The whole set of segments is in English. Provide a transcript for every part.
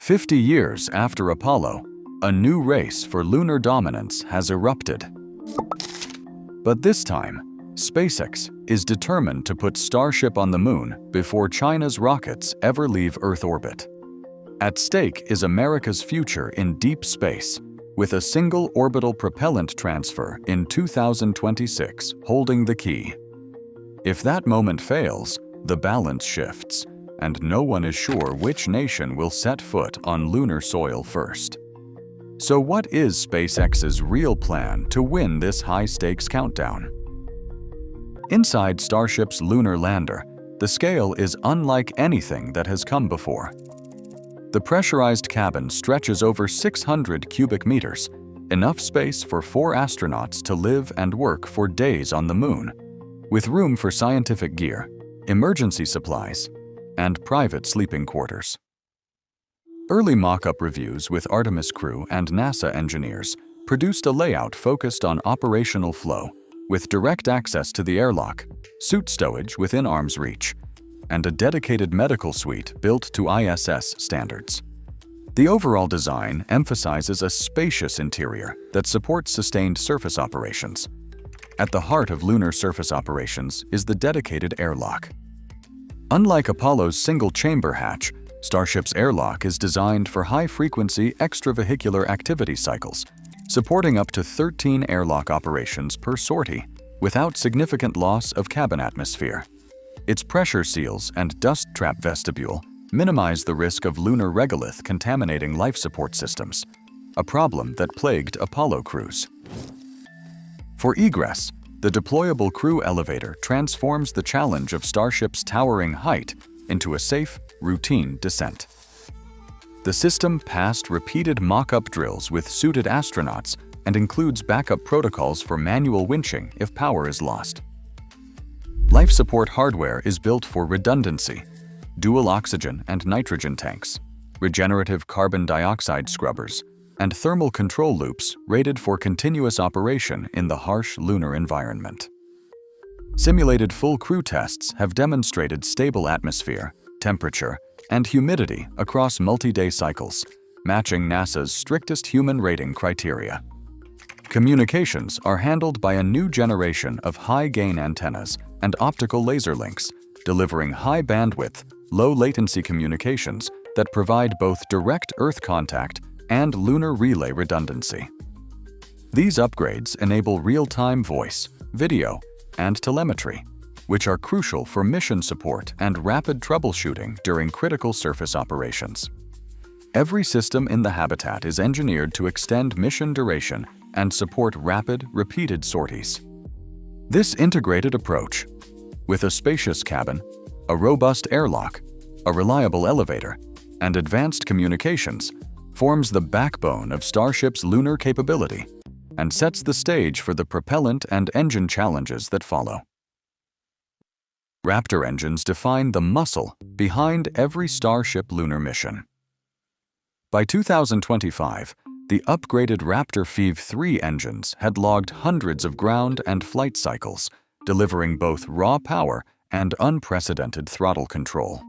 50 years after Apollo, a new race for lunar dominance has erupted. But this time, SpaceX is determined to put Starship on the moon before China's rockets ever leave Earth orbit. At stake is America's future in deep space, with a single orbital propellant transfer in 2026 holding the key. If that moment fails, the balance shifts, and no one is sure which nation will set foot on lunar soil first. So what is SpaceX's real plan to win this high-stakes countdown? Inside Starship's lunar lander, the scale is unlike anything that has come before. The pressurized cabin stretches over 600 cubic meters, enough space for 4 astronauts to live and work for days on the moon, with room for scientific gear, emergency supplies, and private sleeping quarters. Early mock-up reviews with Artemis crew and NASA engineers produced a layout focused on operational flow, with direct access to the airlock, suit stowage within arm's reach, and a dedicated medical suite built to ISS standards. The overall design emphasizes a spacious interior that supports sustained surface operations. At the heart of lunar surface operations is the dedicated airlock. Unlike Apollo's single-chamber hatch, Starship's airlock is designed for high-frequency extravehicular activity cycles, supporting up to 13 airlock operations per sortie without significant loss of cabin atmosphere. Its pressure seals and dust trap vestibule minimize the risk of lunar regolith contaminating life support systems, a problem that plagued Apollo crews. For egress, the deployable crew elevator transforms the challenge of Starship's towering height into a safe, routine descent. The system passed repeated mock-up drills with suited astronauts and includes backup protocols for manual winching if power is lost. Life support hardware is built for redundancy, dual oxygen and nitrogen tanks, regenerative carbon dioxide scrubbers, and thermal control loops rated for continuous operation in the harsh lunar environment. Simulated full crew tests have demonstrated stable atmosphere, temperature, and humidity across multi-day cycles, matching NASA's strictest human rating criteria. Communications are handled by a new generation of high-gain antennas and optical laser links, delivering high-bandwidth, low-latency communications that provide both direct Earth contact and lunar relay redundancy. These upgrades enable real-time voice, video, and telemetry, which are crucial for mission support and rapid troubleshooting during critical surface operations. Every system in the habitat is engineered to extend mission duration and support rapid, repeated sorties. This integrated approach, with a spacious cabin, a robust airlock, a reliable elevator, and advanced communications, forms the backbone of Starship's lunar capability and sets the stage for the propellant and engine challenges that follow. Raptor engines define the muscle behind every Starship lunar mission. By 2025, the upgraded Raptor PHEV-3 engines had logged hundreds of ground and flight cycles, delivering both raw power and unprecedented throttle control.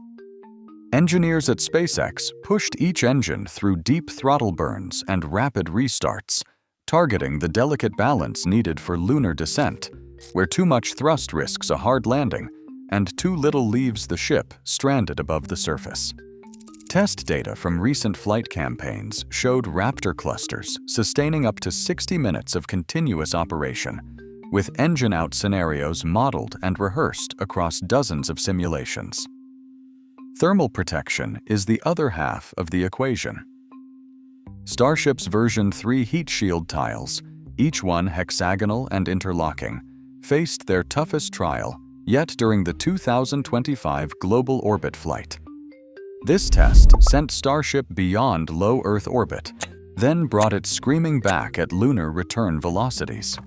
Engineers at SpaceX pushed each engine through deep throttle burns and rapid restarts, targeting the delicate balance needed for lunar descent, where too much thrust risks a hard landing and too little leaves the ship stranded above the surface. Test data from recent flight campaigns showed Raptor clusters sustaining up to 60 minutes of continuous operation, with engine-out scenarios modeled and rehearsed across dozens of simulations. Thermal protection is the other half of the equation. Starship's version 3 heat shield tiles, each one hexagonal and interlocking, faced their toughest trial yet during the 2025 global orbit flight. This test sent Starship beyond low Earth orbit, then brought it screaming back at lunar return velocities.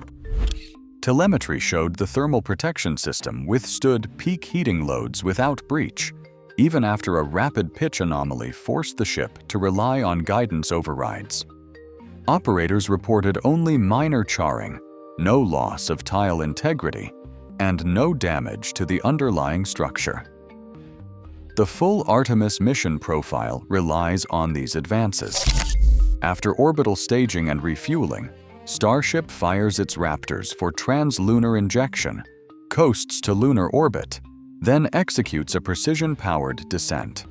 Telemetry showed the thermal protection system withstood peak heating loads without breach, even after a rapid pitch anomaly forced the ship to rely on guidance overrides. Operators reported only minor charring, no loss of tile integrity, and no damage to the underlying structure. The full Artemis mission profile relies on these advances. After orbital staging and refueling, Starship fires its Raptors for translunar injection, coasts to lunar orbit, then executes a precision-powered descent.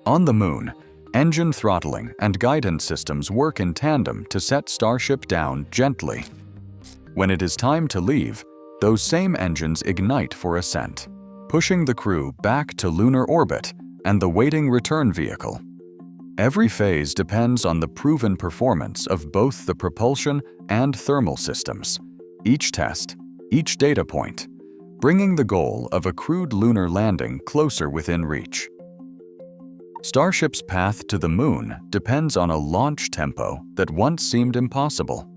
On the Moon, engine throttling and guidance systems work in tandem to set Starship down gently. When it is time to leave, those same engines ignite for ascent, pushing the crew back to lunar orbit and the waiting return vehicle. Every phase depends on the proven performance of both the propulsion and thermal systems, each test, each data point, bringing the goal of a crewed lunar landing closer within reach. Starship's path to the Moon depends on a launch tempo that once seemed impossible.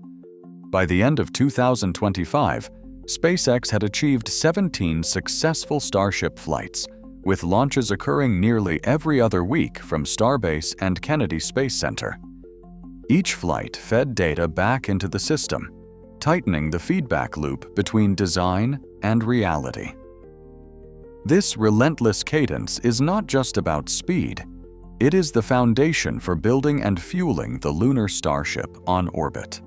By the end of 2025, SpaceX had achieved 17 successful Starship flights, with launches occurring nearly every other week from Starbase and Kennedy Space Center. Each flight fed data back into the system, tightening the feedback loop between design and reality. This relentless cadence is not just about speed, it is the foundation for building and fueling the lunar Starship on orbit.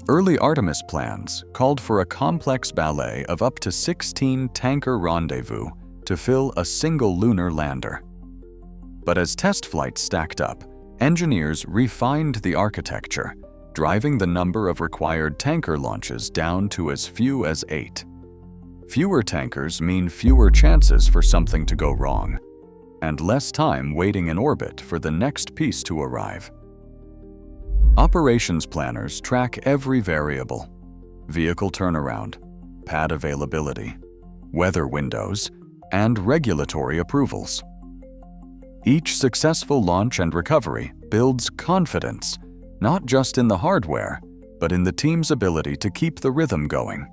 Early Artemis plans called for a complex ballet of up to 16 tanker rendezvous to fill a single lunar lander. But as test flights stacked up, engineers refined the architecture, driving the number of required tanker launches down to as few as 8. Fewer tankers mean fewer chances for something to go wrong, and less time waiting in orbit for the next piece to arrive. Operations planners track every variable: vehicle turnaround, pad availability, weather windows, and regulatory approvals. Each successful launch and recovery builds confidence, not just in the hardware, but in the team's ability to keep the rhythm going.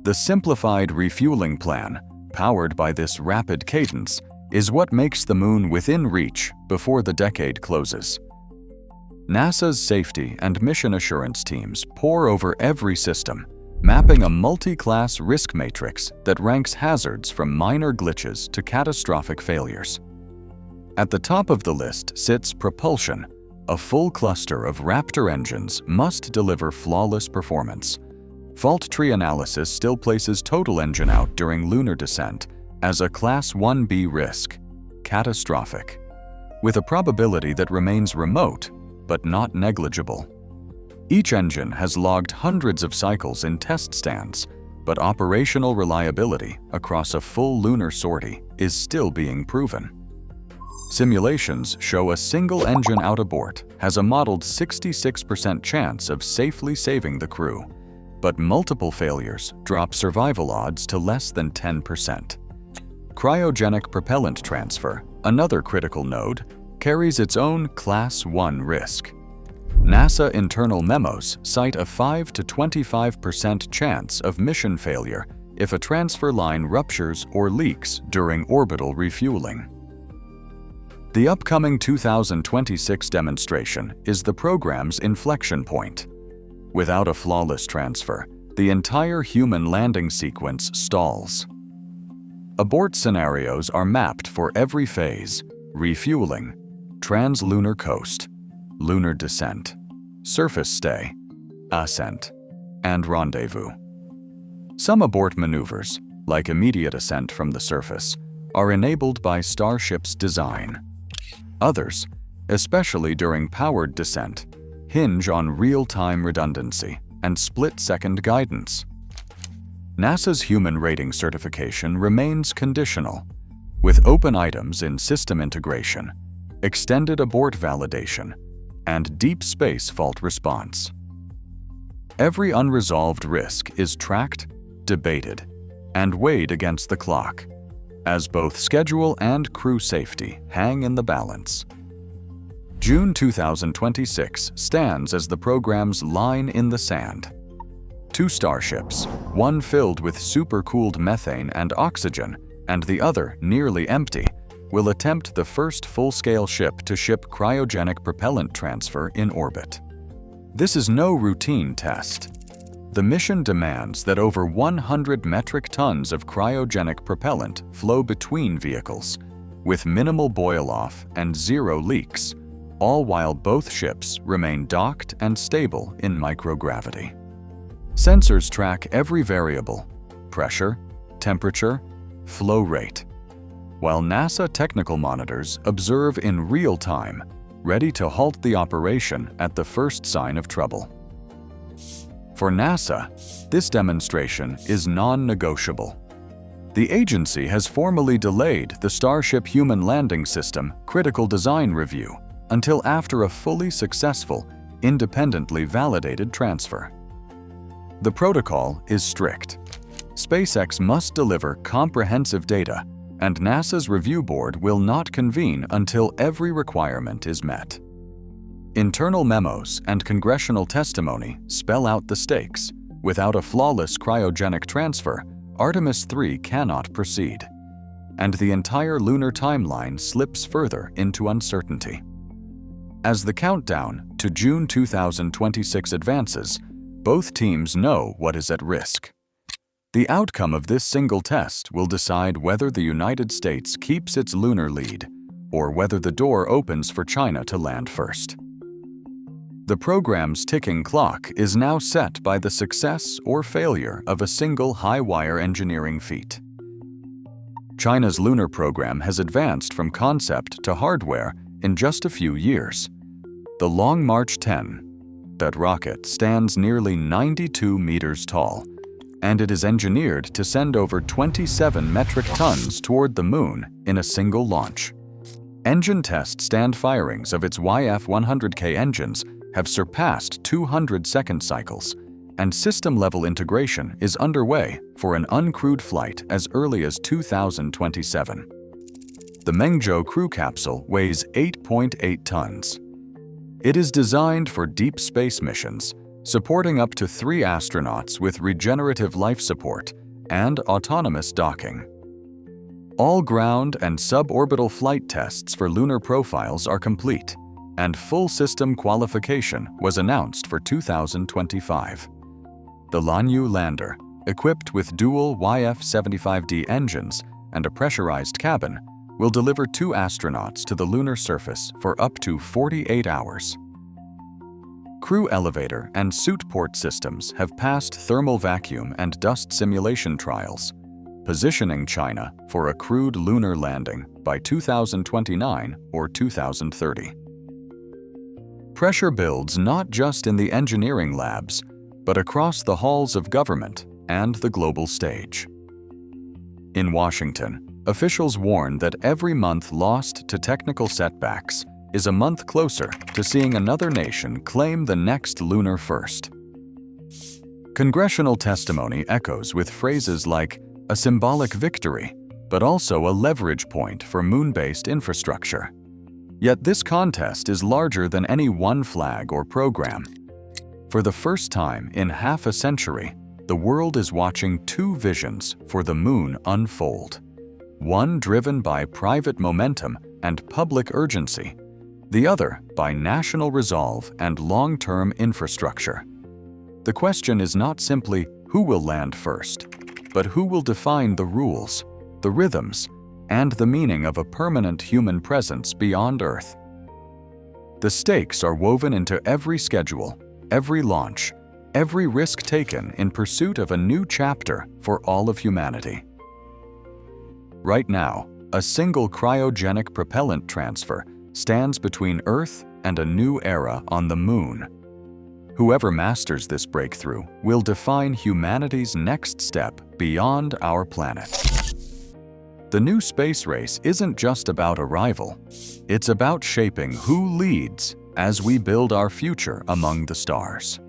The simplified refueling plan, powered by this rapid cadence, is what makes the Moon within reach before the decade closes. NASA's safety and mission assurance teams pore over every system, mapping a multi-class risk matrix that ranks hazards from minor glitches to catastrophic failures. At the top of the list sits propulsion. A full cluster of Raptor engines must deliver flawless performance. Fault tree analysis still places total engine out during lunar descent as a Class 1B risk, catastrophic, with a probability that remains remote but not negligible. Each engine has logged hundreds of cycles in test stands, but operational reliability across a full lunar sortie is still being proven. Simulations show a single engine out abort has a modeled 66% chance of safely saving the crew, but multiple failures drop survival odds to less than 10%. Cryogenic propellant transfer, another critical node, carries its own Class 1 risk. NASA internal memos cite a 5 to 25% chance of mission failure if a transfer line ruptures or leaks during orbital refueling. The upcoming 2026 demonstration is the program's inflection point. Without a flawless transfer, the entire human landing sequence stalls. Abort scenarios are mapped for every phase: refueling, translunar coast, lunar descent, surface stay, ascent, and rendezvous. Some abort maneuvers, like immediate ascent from the surface, are enabled by Starship's design. Others, especially during powered descent, hinge on real-time redundancy and split-second guidance. NASA's human rating certification remains conditional, with open items in system integration, extended abort validation, and deep space fault response. Every unresolved risk is tracked, debated, and weighed against the clock, as both schedule and crew safety hang in the balance. June 2026 stands as the program's line in the sand. 2 Starships, one filled with supercooled methane and oxygen, and the other nearly empty, will attempt the first full-scale ship to ship cryogenic propellant transfer in orbit. This is no routine test. the mission demands that over 100 metric tons of cryogenic propellant flow between vehicles, with minimal boil-off and zero leaks, all while both ships remain docked and stable in microgravity. Sensors track every variable: pressure, temperature, flow rate, while NASA technical monitors observe in real time, ready to halt the operation at the first sign of trouble. For NASA, this demonstration is non-negotiable. The agency has formally delayed the Starship Human Landing System critical design review until after a fully successful, independently validated transfer. The protocol is strict. SpaceX must deliver comprehensive data, and NASA's review board will not convene until every requirement is met. Internal memos and congressional testimony spell out the stakes. Without a flawless cryogenic transfer, Artemis 3 cannot proceed, and the entire lunar timeline slips further into uncertainty. As the countdown to June 2026 advances, both teams know what is at risk. The outcome of this single test will decide whether the United States keeps its lunar lead or whether the door opens for China to land first. The program's ticking clock is now set by the success or failure of a single high-wire engineering feat. China's lunar program has advanced from concept to hardware in just a few years. The Long March 10, that rocket stands nearly 92 meters tall, and it is engineered to send over 27 metric tons toward the moon in a single launch. Engine test stand firings of its YF-100K engines have surpassed 200 second cycles, and system-level integration is underway for an uncrewed flight as early as 2027. The Mengzhou crew capsule weighs 8.8 tons. It is designed for deep space missions, supporting up to 3 astronauts with regenerative life support and autonomous docking. All ground and suborbital flight tests for lunar profiles are complete, and full system qualification was announced for 2025. The Lanyu lander, equipped with dual YF-75D engines and a pressurized cabin, will deliver 2 astronauts to the lunar surface for up to 48 hours. Crew elevator and suit port systems have passed thermal vacuum and dust simulation trials, positioning China for a crewed lunar landing by 2029 or 2030. Pressure builds not just in the engineering labs, but across the halls of government and the global stage. In Washington, officials warn that every month lost to technical setbacks is a month closer to seeing another nation claim the next lunar first. Congressional testimony echoes with phrases like a symbolic victory, but also a leverage point for moon-based infrastructure. Yet this contest is larger than any one flag or program. For the first time in half a century, the world is watching 2 visions for the moon unfold. One driven by private momentum and public urgency, the other by national resolve and long-term infrastructure. The question is not simply who will land first, but who will define the rules, the rhythms, and the meaning of a permanent human presence beyond Earth. The stakes are woven into every schedule, every launch, every risk taken in pursuit of a new chapter for all of humanity. Right now, a single cryogenic propellant transfer stands between Earth and a new era on the Moon. Whoever masters this breakthrough will define humanity's next step beyond our planet. The new space race isn't just about arrival. It's about shaping who leads as we build our future among the stars.